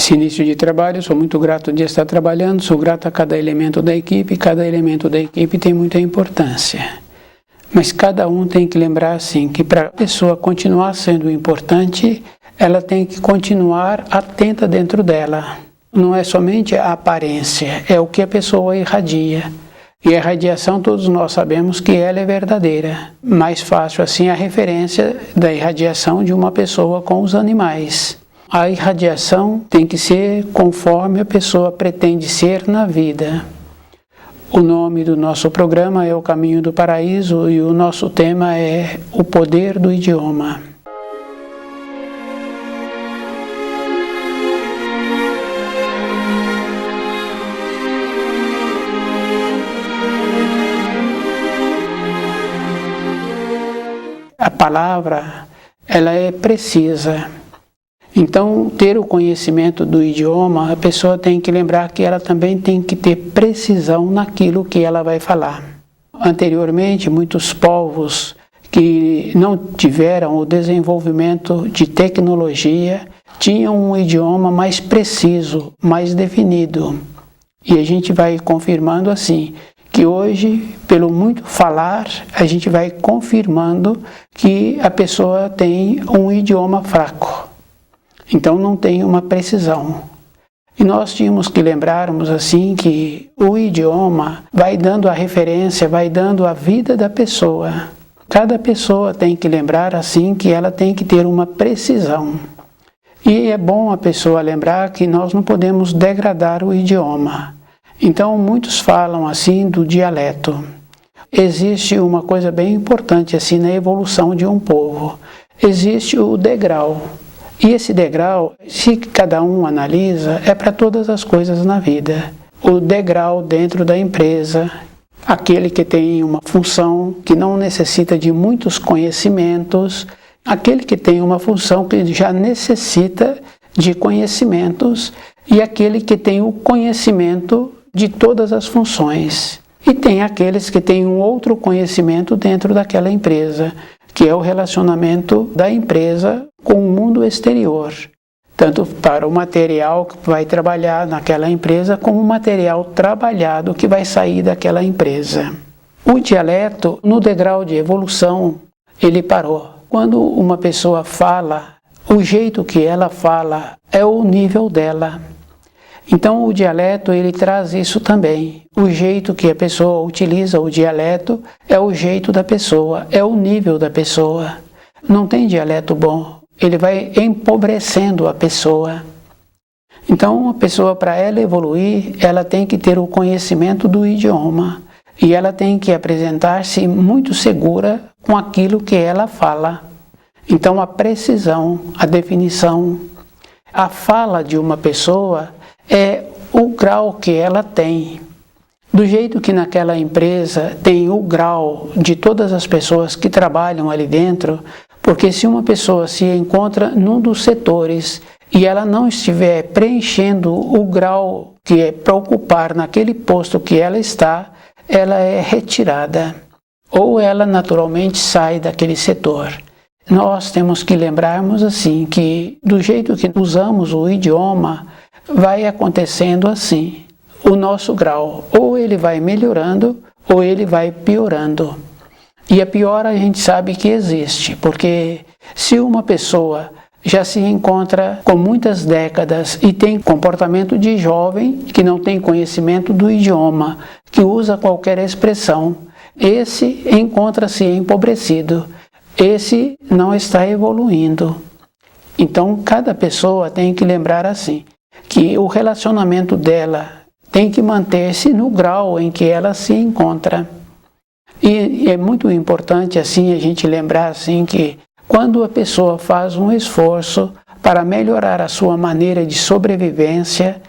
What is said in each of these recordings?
Esse início de trabalho, sou muito grato de estar trabalhando, sou grato a cada elemento da equipe, cada elemento da equipe tem muita importância. Mas cada um tem que lembrar assim, que para a pessoa continuar sendo importante, ela tem que continuar atenta dentro dela. Não é somente a aparência, é o que a pessoa irradia. E a radiação, todos nós sabemos que ela é verdadeira. Mais fácil assim a referência da irradiação de uma pessoa com os animais. A irradiação tem que ser conforme a pessoa pretende ser na vida. O nome do nosso programa é O Caminho do Paraíso e o nosso tema é o poder do idioma. A palavra, ela é precisa. Então, ter o conhecimento do idioma, a pessoa tem que lembrar que ela também tem que ter precisão naquilo que ela vai falar. Anteriormente, muitos povos que não tiveram o desenvolvimento de tecnologia tinham um idioma mais preciso, mais definido. E a gente vai confirmando assim, que hoje, pelo muito falar, a gente vai confirmando que a pessoa tem um idioma fraco. Então não tem uma precisão. E nós tínhamos que lembrarmos assim que o idioma vai dando a referência, vai dando a vida da pessoa. Cada pessoa tem que lembrar assim que ela tem que ter uma precisão. E é bom a pessoa lembrar que nós não podemos degradar o idioma. Então muitos falam assim do dialeto. Existe uma coisa bem importante assim na evolução de um povo. Existe o degrau. E esse degrau, se cada um analisa, é para todas as coisas na vida. O degrau dentro da empresa, aquele que tem uma função que não necessita de muitos conhecimentos, aquele que tem uma função que já necessita de conhecimentos e aquele que tem o conhecimento de todas as funções. E tem aqueles que têm um outro conhecimento dentro daquela empresa, que é o relacionamento da empresa com o mundo exterior, tanto para o material que vai trabalhar naquela empresa, como o material trabalhado que vai sair daquela empresa. O dialeto, no degrau de evolução, ele parou. Quando uma pessoa fala, o jeito que ela fala é o nível dela. Então o dialeto ele traz isso também. O jeito que a pessoa utiliza o dialeto é o jeito da pessoa, é o nível da pessoa. Não tem dialeto bom, ele vai empobrecendo a pessoa. Então a pessoa, para ela evoluir, ela tem que ter o conhecimento do idioma e ela tem que apresentar-se muito segura com aquilo que ela fala. Então a precisão, a definição, a fala de uma pessoa é o grau que ela tem. Do jeito que naquela empresa tem o grau de todas as pessoas que trabalham ali dentro, porque se uma pessoa se encontra num dos setores e ela não estiver preenchendo o grau que é para ocupar naquele posto que ela está, ela é retirada. Ou ela naturalmente sai daquele setor. Nós temos que lembrarmos assim, que do jeito que usamos o idioma, vai acontecendo assim, o nosso grau, ou ele vai melhorando, ou ele vai piorando. E a piora a gente sabe que existe, porque se uma pessoa já se encontra com muitas décadas e tem comportamento de jovem, que não tem conhecimento do idioma, que usa qualquer expressão, esse encontra-se empobrecido, esse não está evoluindo. Então cada pessoa tem que lembrar assim, que o relacionamento dela tem que manter-se no grau em que ela se encontra. E é muito importante assim a gente lembrar assim que quando a pessoa faz um esforço para melhorar a sua maneira de sobrevivência,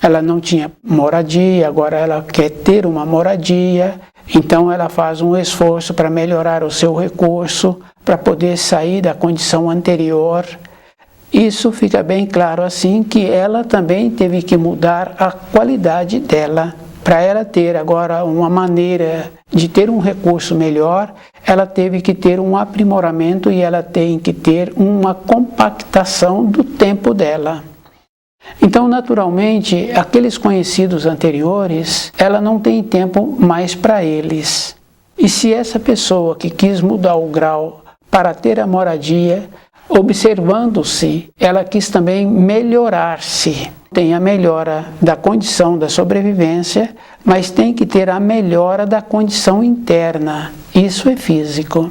ela não tinha moradia, agora ela quer ter uma moradia, então ela faz um esforço para melhorar o seu recurso, para poder sair da condição anterior. Isso fica bem claro assim que ela também teve que mudar a qualidade dela. Para ela ter agora uma maneira de ter um recurso melhor, ela teve que ter um aprimoramento e ela tem que ter uma compactação do tempo dela. Então, naturalmente, aqueles conhecidos anteriores, ela não tem tempo mais para eles. E se essa pessoa que quis mudar o grau para ter a moradia, observando-se, ela quis também melhorar-se. Tem a melhora da condição da sobrevivência, mas tem que ter a melhora da condição interna. Isso é físico.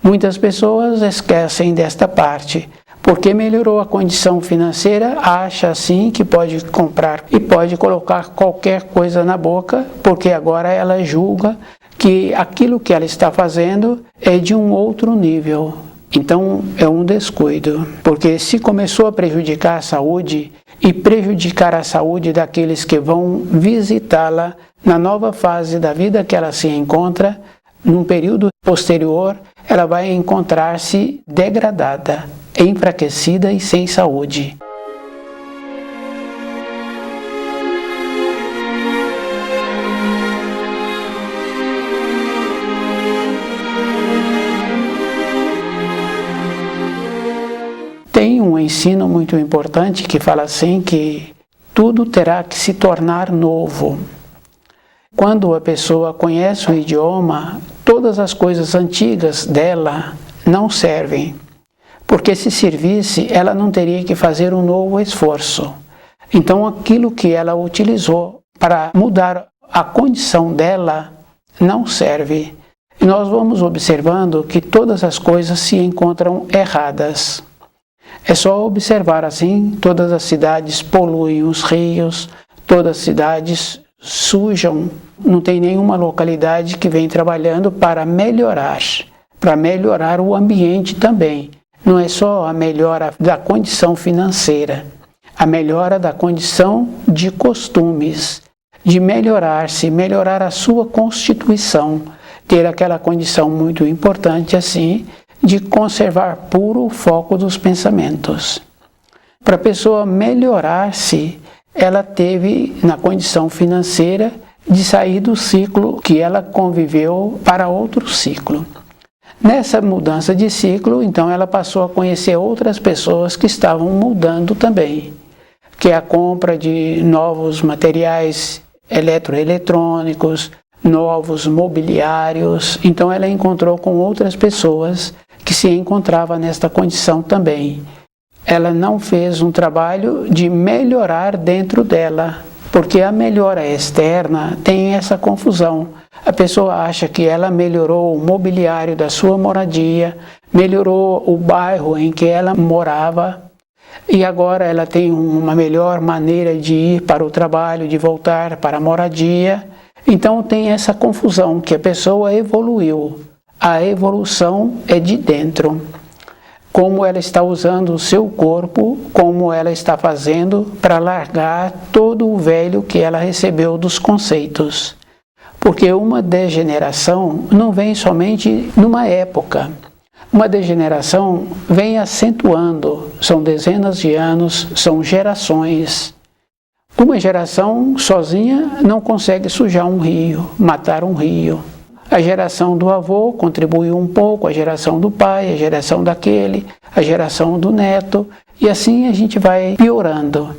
Muitas pessoas esquecem desta parte. Porque melhorou a condição financeira, acha assim que pode comprar e pode colocar qualquer coisa na boca, porque agora ela julga que aquilo que ela está fazendo é de um outro nível. Então é um descuido, porque se começou a prejudicar a saúde e prejudicar a saúde daqueles que vão visitá-la na nova fase da vida que ela se encontra, num período posterior, ela vai encontrar-se degradada, enfraquecida e sem saúde. Tem um ensino muito importante que fala assim que tudo terá que se tornar novo. Quando a pessoa conhece o idioma, todas as coisas antigas dela não servem. Porque se servisse, ela não teria que fazer um novo esforço. Então, aquilo que ela utilizou para mudar a condição dela não serve. E nós vamos observando que todas as coisas se encontram erradas. É só observar assim, todas as cidades poluem os rios, todas as cidades sujam, não tem nenhuma localidade que vem trabalhando para melhorar o ambiente também. Não é só a melhora da condição financeira, a melhora da condição de costumes, de melhorar-se, melhorar a sua constituição, ter aquela condição muito importante assim, de conservar puro o foco dos pensamentos. Para a pessoa melhorar-se, ela teve, na condição financeira, de sair do ciclo que ela conviveu para outro ciclo. Nessa mudança de ciclo, então, ela passou a conhecer outras pessoas que estavam mudando também, que é a compra de novos materiais eletroeletrônicos, novos mobiliários. Então, ela encontrou com outras pessoas que se encontravam nesta condição também. Ela não fez um trabalho de melhorar dentro dela, porque a melhora externa tem essa confusão. A pessoa acha que ela melhorou o mobiliário da sua moradia, melhorou o bairro em que ela morava, e agora ela tem uma melhor maneira de ir para o trabalho, de voltar para a moradia. Então tem essa confusão que a pessoa evoluiu. A evolução é de dentro. Como ela está usando o seu corpo, como ela está fazendo para largar todo o velho que ela recebeu dos conceitos. Porque uma degeneração não vem somente numa época. Uma degeneração vem acentuando, são dezenas de anos, são gerações. Uma geração sozinha não consegue sujar um rio, matar um rio. A geração do avô contribuiu um pouco, a geração do pai, a geração daquele, a geração do neto, e assim a gente vai piorando.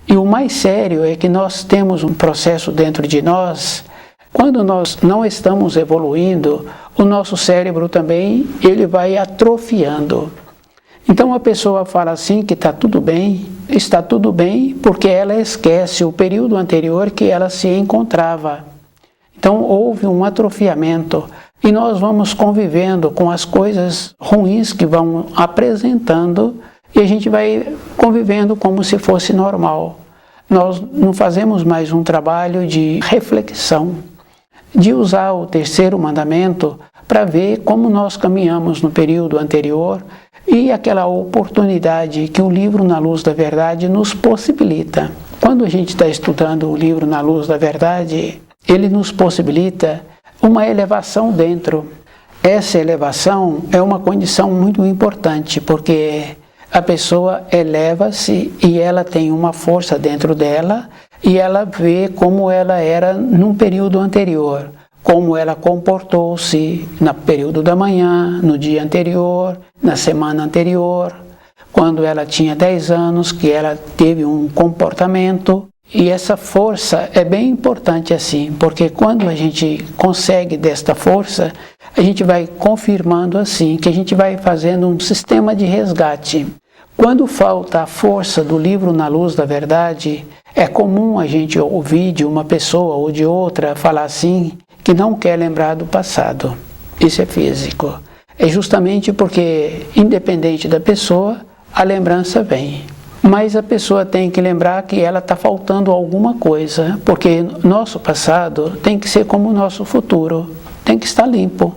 E o mais sério é que nós temos um processo dentro de nós. Quando nós não estamos evoluindo, o nosso cérebro também ele vai atrofiando. Então a pessoa fala assim que está tudo bem porque ela esquece o período anterior que ela se encontrava. Então houve um atrofiamento e nós vamos convivendo com as coisas ruins que vão apresentando e a gente vai convivendo como se fosse normal. Nós não fazemos mais um trabalho de reflexão, de usar o terceiro mandamento para ver como nós caminhamos no período anterior e aquela oportunidade que o livro Na Luz da Verdade nos possibilita. Quando a gente está estudando o livro Na Luz da Verdade, ele nos possibilita uma elevação dentro. Essa elevação é uma condição muito importante, porque a pessoa eleva-se e ela tem uma força dentro dela e ela vê como ela era num período anterior, como ela comportou-se no período da manhã, no dia anterior, na semana anterior, quando ela tinha 10 anos, que ela teve um comportamento. E essa força é bem importante assim, porque quando a gente consegue desta força, a gente vai confirmando assim, que a gente vai fazendo um sistema de resgate. Quando falta a força do livro Na Luz da Verdade, é comum a gente ouvir de uma pessoa ou de outra falar assim, que não quer lembrar do passado. Isso é físico. É justamente porque, independente da pessoa, a lembrança vem. Mas a pessoa tem que lembrar que ela está faltando alguma coisa, porque nosso passado tem que ser como o nosso futuro, tem que estar limpo.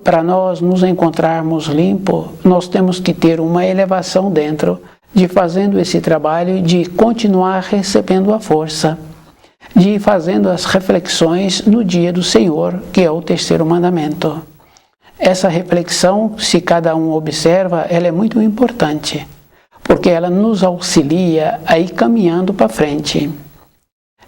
Para nós nos encontrarmos limpo, nós temos que ter uma elevação dentro, de fazendo esse trabalho, de continuar recebendo a força, de ir fazendo as reflexões no dia do Senhor, que é o terceiro mandamento. Essa reflexão, se cada um observa, ela é muito importante, porque ela nos auxilia a ir caminhando para frente.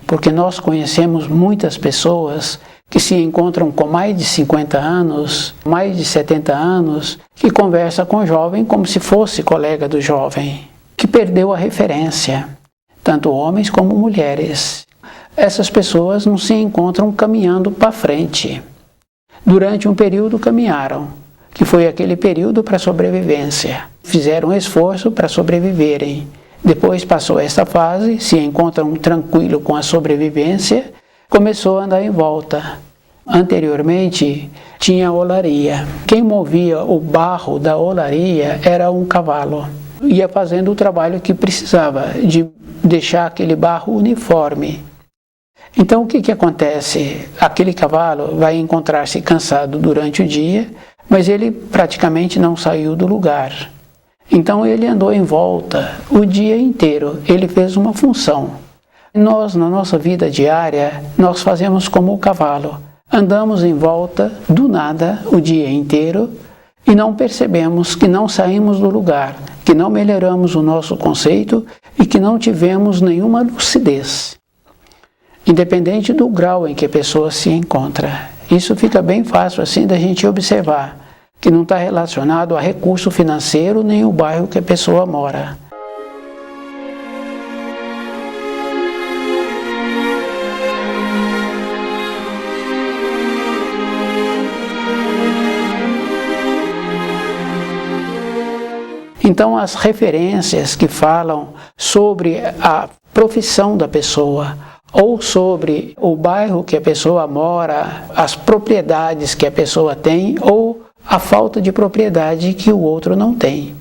Porque nós conhecemos muitas pessoas que se encontram com mais de 50 anos, mais de 70 anos, que conversa com o jovem como se fosse colega do jovem, que perdeu a referência, tanto homens como mulheres. Essas pessoas não se encontram caminhando para frente. Durante um período caminharam, que foi aquele período para sobrevivência. Fizeram esforço para sobreviverem. Depois passou esta fase, se encontram tranquilo com a sobrevivência, começou a andar em volta. Anteriormente tinha a olaria. Quem movia o barro da olaria era um cavalo. Ia fazendo o trabalho que precisava, de deixar aquele barro uniforme. Então o que acontece? Aquele cavalo vai encontrar-se cansado durante o dia, mas ele praticamente não saiu do lugar. Então ele andou em volta o dia inteiro, ele fez uma função. Nós, na nossa vida diária, nós fazemos como o cavalo. Andamos em volta do nada o dia inteiro e não percebemos que não saímos do lugar, que não melhoramos o nosso conceito e que não tivemos nenhuma lucidez. Independente do grau em que a pessoa se encontra. Isso fica bem fácil assim da gente observar, que não está relacionado a recurso financeiro nem o bairro que a pessoa mora. Então, as referências que falam sobre a profissão da pessoa, ou sobre o bairro que a pessoa mora, as propriedades que a pessoa tem, ou a falta de propriedade que o outro não tem.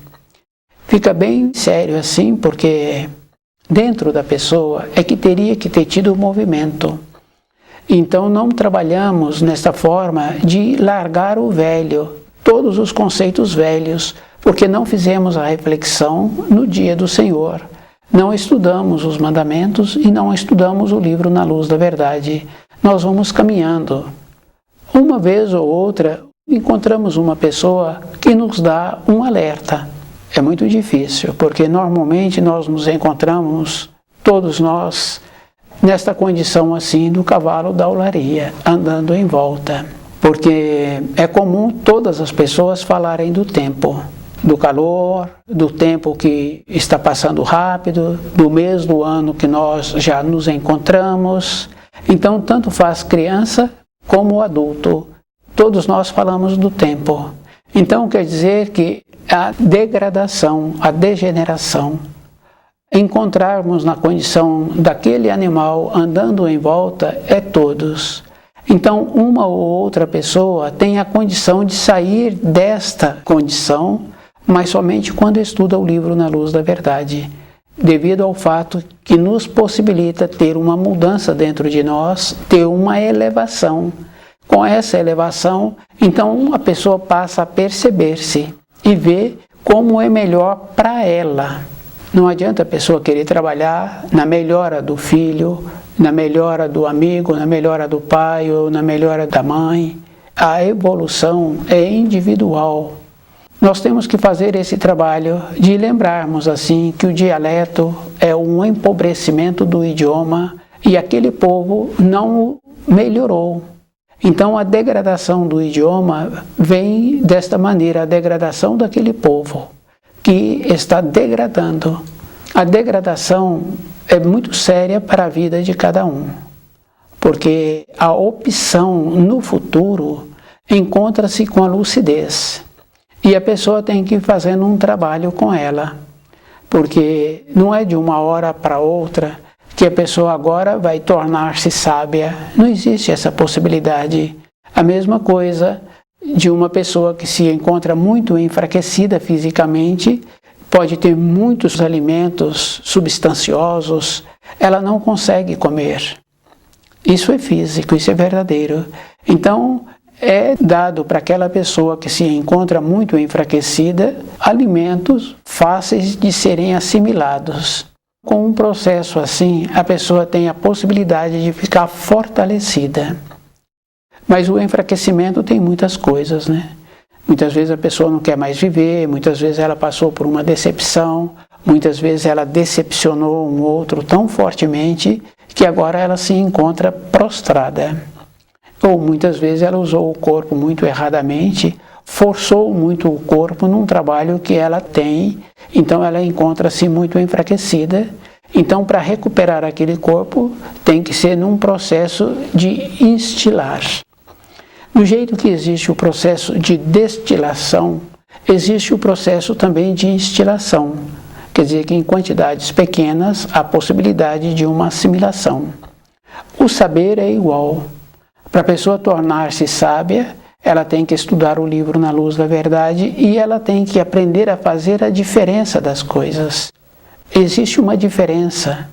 Fica bem sério assim, porque dentro da pessoa é que teria que ter tido movimento. Então não trabalhamos nesta forma de largar o velho, todos os conceitos velhos, porque não fizemos a reflexão no dia do Senhor. Não estudamos os mandamentos e não estudamos o livro Na Luz da Verdade. Nós vamos caminhando. Uma vez ou outra, encontramos uma pessoa que nos dá um alerta. É muito difícil, porque normalmente nós nos encontramos, todos nós, nesta condição assim do cavalo da olaria, andando em volta. Porque é comum todas as pessoas falarem do tempo. Do calor, do tempo que está passando rápido, do mês do ano que nós já nos encontramos. Então, tanto faz criança como adulto. Todos nós falamos do tempo. Então, quer dizer que a degradação, a degeneração, encontrarmos na condição daquele animal andando em volta é todos. Então, uma ou outra pessoa tem a condição de sair desta condição, mas somente quando estuda o livro Na Luz da Verdade, devido ao fato que nos possibilita ter uma mudança dentro de nós, ter uma elevação. Com essa elevação, então a pessoa passa a perceber-se e ver como é melhor para ela. Não adianta a pessoa querer trabalhar na melhora do filho, na melhora do amigo, na melhora do pai ou na melhora da mãe. A evolução é individual. Nós temos que fazer esse trabalho de lembrarmos assim que o dialeto é um empobrecimento do idioma e aquele povo não melhorou. Então a degradação do idioma vem desta maneira, a degradação daquele povo. que está degradando. A degradação é muito séria para a vida de cada um, porque a opção no futuro encontra-se com a lucidez e a pessoa tem que ir fazendo um trabalho com ela, porque não é de uma hora para outra que a pessoa agora vai tornar-se sábia. Não existe essa possibilidade. A mesma coisa de uma pessoa que se encontra muito enfraquecida fisicamente, pode ter muitos alimentos substanciosos, ela não consegue comer. Isso é físico, isso é verdadeiro. Então, é dado para aquela pessoa que se encontra muito enfraquecida alimentos fáceis de serem assimilados. Com um processo assim, a pessoa tem a possibilidade de ficar fortalecida. Mas o enfraquecimento tem muitas coisas, né? Muitas vezes a pessoa não quer mais viver, muitas vezes ela passou por uma decepção, muitas vezes ela decepcionou um outro tão fortemente que agora ela se encontra prostrada. Ou muitas vezes ela usou o corpo muito erradamente, forçou muito o corpo num trabalho que ela tem, então ela encontra-se muito enfraquecida. Então, para recuperar aquele corpo, tem que ser num processo de instilar. Do jeito que existe o processo de destilação, existe o processo também de instilação. Quer dizer que em quantidades pequenas há possibilidade de uma assimilação. O saber é igual. Para a pessoa tornar-se sábia, ela tem que estudar o livro Na Luz da Verdade e ela tem que aprender a fazer a diferença das coisas. Existe uma diferença.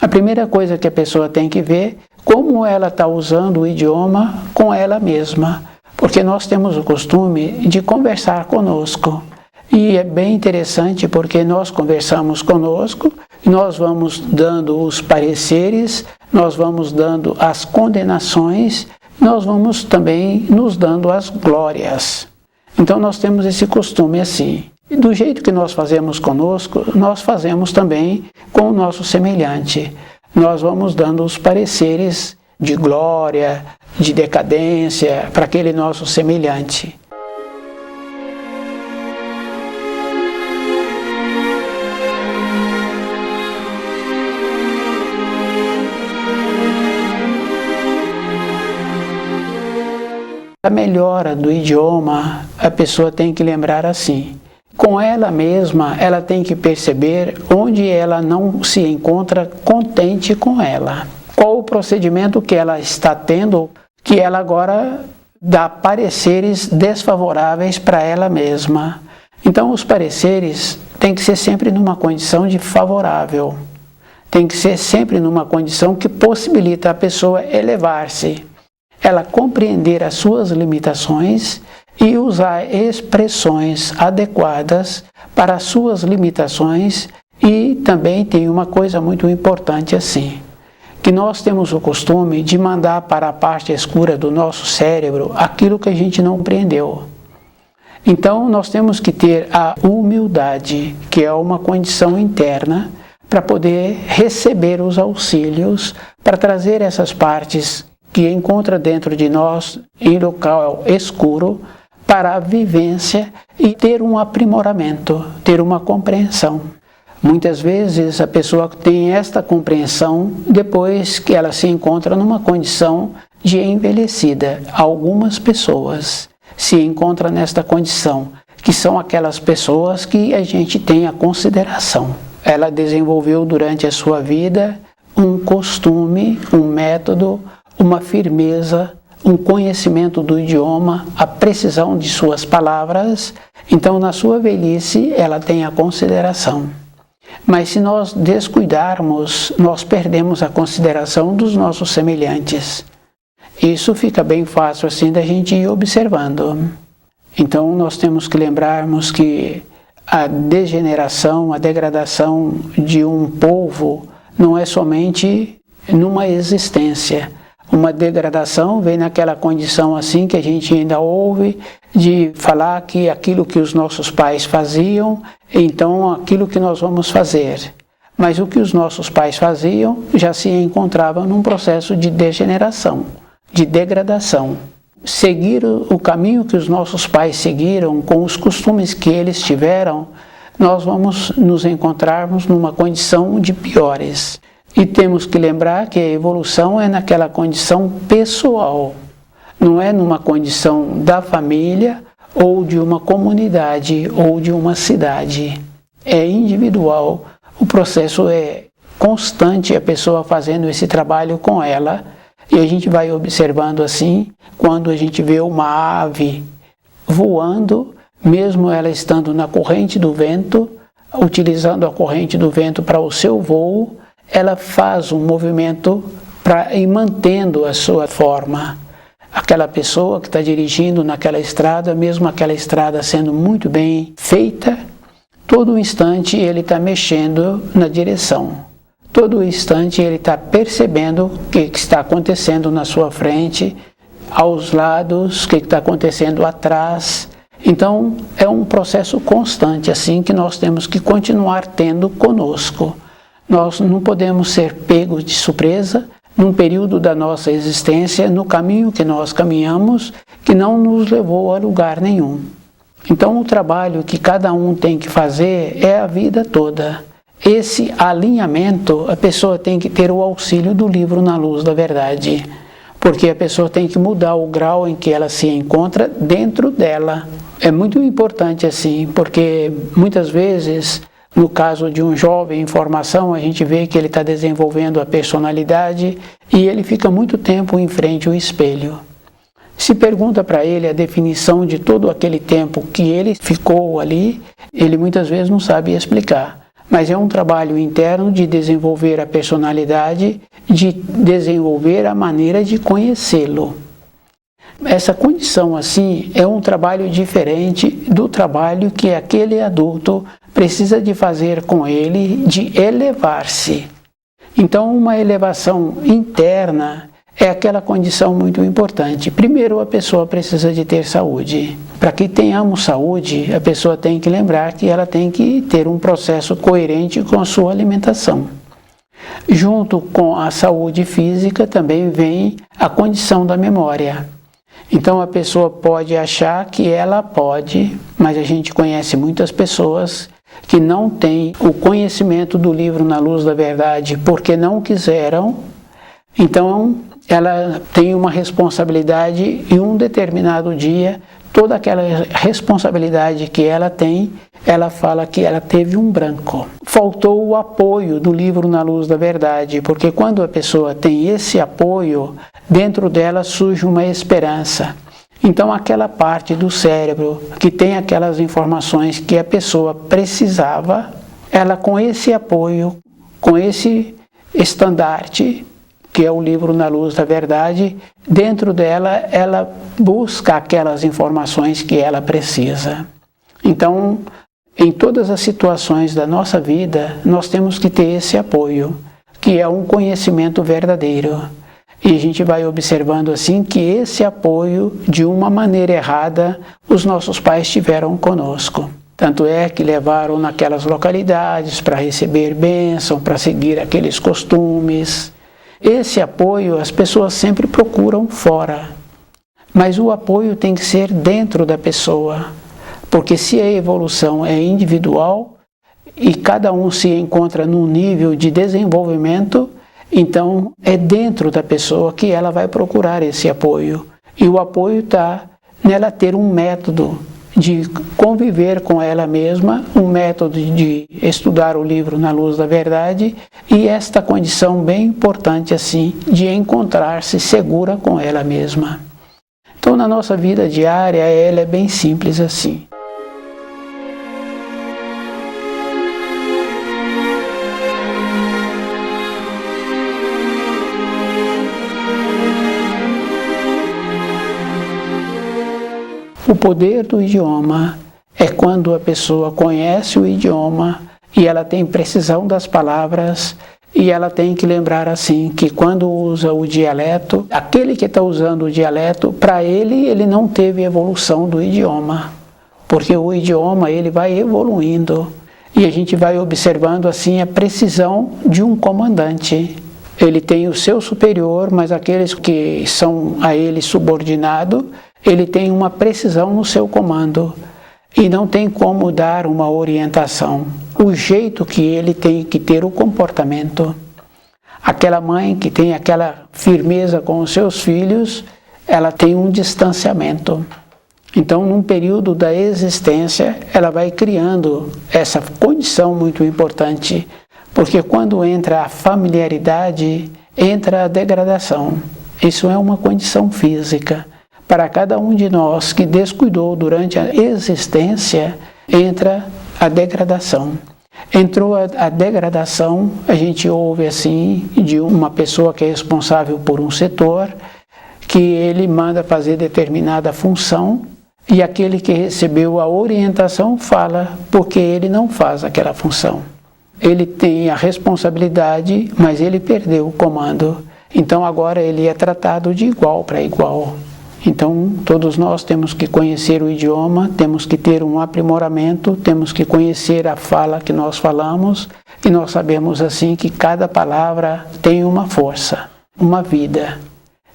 A primeira coisa que a pessoa tem que ver como ela está usando o idioma com ela mesma, porque nós temos o costume de conversar conosco. E é bem interessante porque nós conversamos conosco, nós vamos dando os pareceres, nós vamos dando as condenações, nós vamos também nos dando as glórias. Então nós temos esse costume assim. E do jeito que nós fazemos conosco, nós fazemos também com o nosso semelhante. Nós vamos dando os pareceres de glória, de decadência para aquele nosso semelhante. A melhora do idioma, a pessoa tem que lembrar assim. Com ela mesma, ela tem que perceber onde ela não se encontra contente com ela. Qual o procedimento que ela está tendo, que ela agora dá pareceres desfavoráveis para ela mesma. Então, os pareceres têm que ser sempre numa condição de favorável. Tem que ser sempre numa condição que possibilita a pessoa elevar-se. Ela compreender as suas limitações e usar expressões adequadas para as suas limitações. E também tem uma coisa muito importante assim, que nós temos o costume de mandar para a parte escura do nosso cérebro aquilo que a gente não compreendeu. Então nós temos que ter a humildade, que é uma condição interna, para poder receber os auxílios, para trazer essas partes que encontra dentro de nós em local escuro, para a vivência e ter um aprimoramento, ter uma compreensão. Muitas vezes a pessoa tem esta compreensão depois que ela se encontra numa condição de envelhecida. Algumas pessoas se encontram nesta condição, que são aquelas pessoas que a gente tem a consideração. Ela desenvolveu durante a sua vida um costume, um método, uma firmeza, um conhecimento do idioma, a precisão de suas palavras. Então, na sua velhice, ela tem a consideração. Mas se nós descuidarmos, nós perdemos a consideração dos nossos semelhantes. Isso fica bem fácil assim da gente ir observando. Então, nós temos que lembrarmos que a degeneração, a degradação de um povo não é somente numa existência. Uma degradação vem naquela condição assim que a gente ainda ouve de falar que aquilo que os nossos pais faziam, então aquilo que nós vamos fazer. Mas o que os nossos pais faziam já se encontrava num processo de degeneração, de degradação. Seguir o caminho que os nossos pais seguiram, com os costumes que eles tiveram, nós vamos nos encontrarmos numa condição de piores. E temos que lembrar que a evolução é naquela condição pessoal, não é numa condição da família ou de uma comunidade ou de uma cidade. É individual, o processo é constante, a pessoa fazendo esse trabalho com ela, e a gente vai observando assim, quando a gente vê uma ave voando, mesmo ela estando na corrente do vento, utilizando a corrente do vento para o seu voo, ela faz um movimento para ir mantendo a sua forma. Aquela pessoa que está dirigindo naquela estrada, mesmo aquela estrada sendo muito bem feita, todo instante ele está mexendo na direção. Todo instante ele está percebendo o que está acontecendo na sua frente, aos lados, o que está acontecendo atrás. Então, é um processo constante, assim, que nós temos que continuar tendo conosco. Nós não podemos ser pegos de surpresa num período da nossa existência, no caminho que nós caminhamos, que não nos levou a lugar nenhum. Então, o trabalho que cada um tem que fazer é a vida toda. Esse alinhamento, a pessoa tem que ter o auxílio do livro Na Luz da Verdade, porque a pessoa tem que mudar o grau em que ela se encontra dentro dela. É muito importante assim, porque muitas vezes, no caso de um jovem em formação, a gente vê que ele está desenvolvendo a personalidade e ele fica muito tempo em frente ao espelho. Se pergunta para ele a definição de todo aquele tempo que ele ficou ali, ele muitas vezes não sabe explicar. Mas é um trabalho interno de desenvolver a personalidade, de desenvolver a maneira de conhecê-lo. Essa condição assim é um trabalho diferente do trabalho que aquele adulto precisa de fazer com ele, de elevar-se. Então, uma elevação interna é aquela condição muito importante. Primeiro, a pessoa precisa de ter saúde. Para que tenhamos saúde, a pessoa tem que lembrar que ela tem que ter um processo coerente com a sua alimentação. Junto com a saúde física também vem a condição da memória. Então a pessoa pode achar que ela pode, mas a gente conhece muitas pessoas que não têm o conhecimento do livro Na Luz da Verdade porque não quiseram. Então ela tem uma responsabilidade e um determinado dia, toda aquela responsabilidade que ela tem, ela fala que ela teve um branco. Faltou o apoio do livro Na Luz da Verdade, porque quando a pessoa tem esse apoio, dentro dela surge uma esperança. Então aquela parte do cérebro que tem aquelas informações que a pessoa precisava, ela com esse apoio, com esse estandarte, que é o livro Na Luz da Verdade, dentro dela ela busca aquelas informações que ela precisa. Então, em todas as situações da nossa vida, nós temos que ter esse apoio, que é um conhecimento verdadeiro. E a gente vai observando assim que esse apoio, de uma maneira errada, os nossos pais tiveram conosco. Tanto é que levaram naquelas localidades para receber bênção, para seguir aqueles costumes. Esse apoio as pessoas sempre procuram fora, mas o apoio tem que ser dentro da pessoa, porque se a evolução é individual e cada um se encontra num nível de desenvolvimento, então é dentro da pessoa que ela vai procurar esse apoio. E o apoio está nela ter um método de conviver com ela mesma, um método de estudar o livro Na Luz da Verdade e esta condição bem importante assim de encontrar-se segura com ela mesma. Então na nossa vida diária ela é bem simples assim. O poder do idioma é quando a pessoa conhece o idioma e ela tem precisão das palavras e ela tem que lembrar assim que quando usa o dialeto, aquele que está usando o dialeto, para ele não teve evolução do idioma, porque o idioma ele vai evoluindo e a gente vai observando assim a precisão de um comandante. Ele tem o seu superior, mas aqueles que são a ele subordinados, ele tem uma precisão no seu comando. e não tem como dar uma orientação, o jeito que ele tem que ter o comportamento. Aquela mãe que tem aquela firmeza com os seus filhos, ela tem um distanciamento. Então, num período da existência, ela vai criando essa condição muito importante, porque quando entra a familiaridade, entra a degradação. Isso é uma condição física. Para cada um de nós que descuidou durante a existência, entra a degradação. Entrou a degradação, a gente ouve assim, de uma pessoa que é responsável por um setor, que ele manda fazer determinada função, e aquele que recebeu a orientação fala porque ele não faz aquela função. Ele tem a responsabilidade, mas ele perdeu o comando. Então agora ele é tratado de igual para igual. Então todos nós temos que conhecer o idioma, temos que ter um aprimoramento, temos que conhecer a fala que nós falamos, e nós sabemos assim que cada palavra tem uma força, uma vida,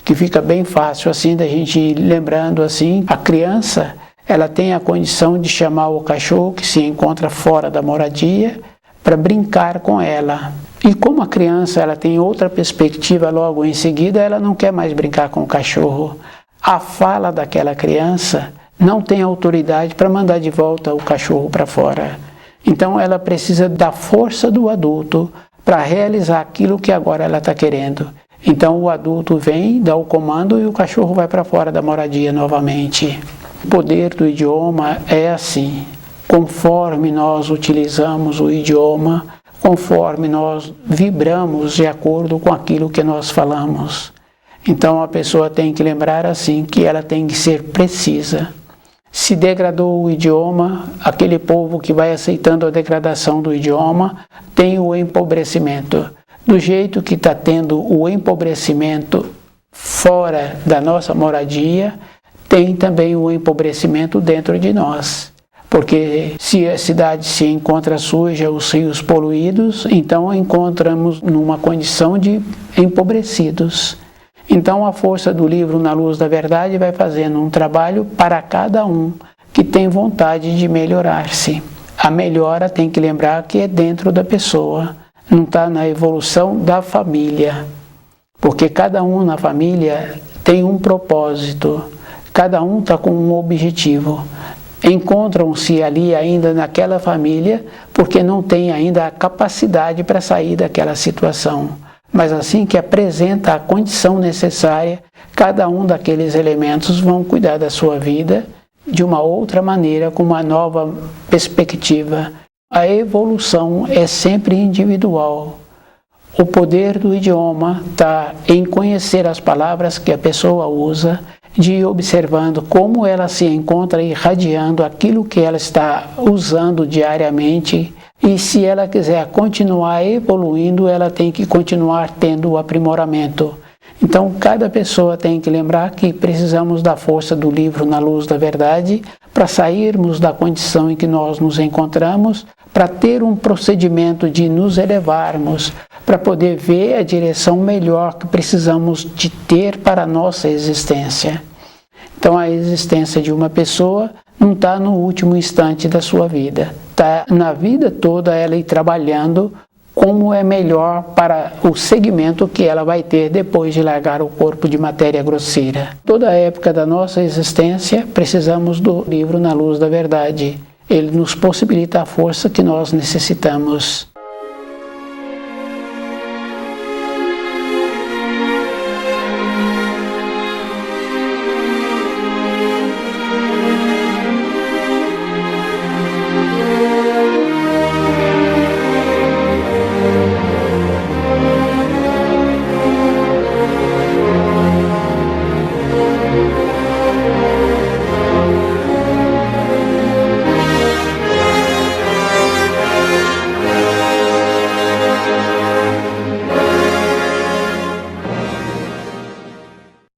que fica bem fácil assim da gente ir lembrando assim. A criança, ela tem a condição de chamar o cachorro que se encontra fora da moradia para brincar com ela. E como a criança ela tem outra perspectiva logo em seguida, ela não quer mais brincar com o cachorro. A fala daquela criança não tem autoridade para mandar de volta o cachorro para fora. Então ela precisa da força do adulto para realizar aquilo que agora ela está querendo. Então o adulto vem, dá o comando e o cachorro vai para fora da moradia novamente. O poder do idioma é assim. Conforme nós utilizamos o idioma, conforme nós vibramos de acordo com aquilo que nós falamos. Então a pessoa tem que lembrar assim que ela tem que ser precisa. Se degradou o idioma, aquele povo que vai aceitando a degradação do idioma tem o empobrecimento. Do jeito que está tendo o empobrecimento fora da nossa moradia, tem também o empobrecimento dentro de nós. Porque se a cidade se encontra suja, os rios poluídos, então encontramos numa condição de empobrecidos. Então a força do livro Na Luz da Verdade vai fazendo um trabalho para cada um que tem vontade de melhorar-se. A melhora tem que lembrar que é dentro da pessoa, não está na evolução da família. Porque cada um na família tem um propósito, cada um está com um objetivo. Encontram-se ali ainda naquela família porque não tem ainda a capacidade para sair daquela situação. Mas assim que apresenta a condição necessária, cada um daqueles elementos vão cuidar da sua vida de uma outra maneira, com uma nova perspectiva. A evolução é sempre individual. O poder do idioma está em conhecer as palavras que a pessoa usa, de ir observando como ela se encontra irradiando aquilo que ela está usando diariamente. E se ela quiser continuar evoluindo, ela tem que continuar tendo o aprimoramento. Então, cada pessoa tem que lembrar que precisamos da força do livro Na Luz da Verdade para sairmos da condição em que nós nos encontramos, para ter um procedimento de nos elevarmos, para poder ver a direção melhor que precisamos de ter para a nossa existência. Então, a existência de uma pessoa não está no último instante da sua vida. Está na vida toda ela ir trabalhando como é melhor para o segmento que ela vai ter depois de largar o corpo de matéria grosseira. Toda a época da nossa existência precisamos do livro Na Luz da Verdade. Ele nos possibilita a força que nós necessitamos.